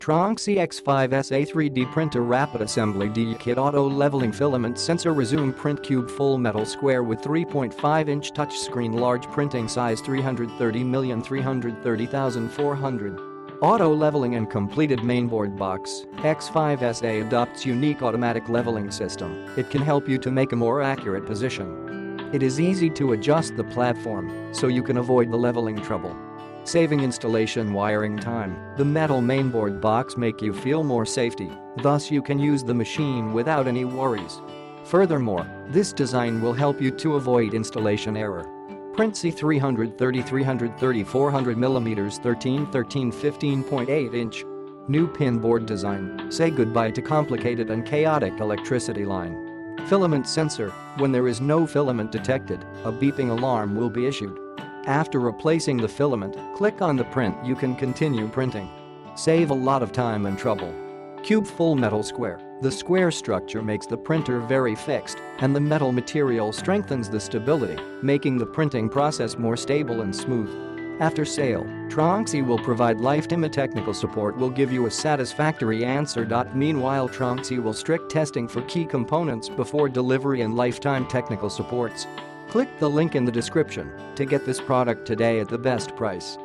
Tronxy X5SA 3D Printer Rapid Assembly D-Kit Auto Leveling Filament Sensor Resume Print Cube Full Metal Square with 3.5-inch touchscreen Large Printing Size 330,330,400 Auto Leveling and Completed Mainboard Box. X5SA adopts unique automatic leveling system. It can help you to make a more accurate position. It is easy to adjust the platform, so you can avoid the leveling trouble. Saving installation wiring time. The metal mainboard box make you feel more safety, thus you can use the machine without any worries. Furthermore, this design will help you to avoid installation error. Print C 330 330 400mm 13 15.8 inch. New Pinboard Design Say goodbye to complicated and chaotic electricity line. Filament Sensor. When there is no filament detected, a beeping alarm will be issued. After replacing the filament, click on the print. You can continue printing. Save a lot of time and trouble. Cube Full Metal Square. The square structure makes the printer very fixed, and the metal material strengthens the stability, making the printing process more stable and smooth. After sale, Tronxy will provide lifetime technical support. Will give you a satisfactory answer. Meanwhile, Tronxy will strict testing for key components before delivery and lifetime technical supports. Click the link in the description to get this product today at the best price.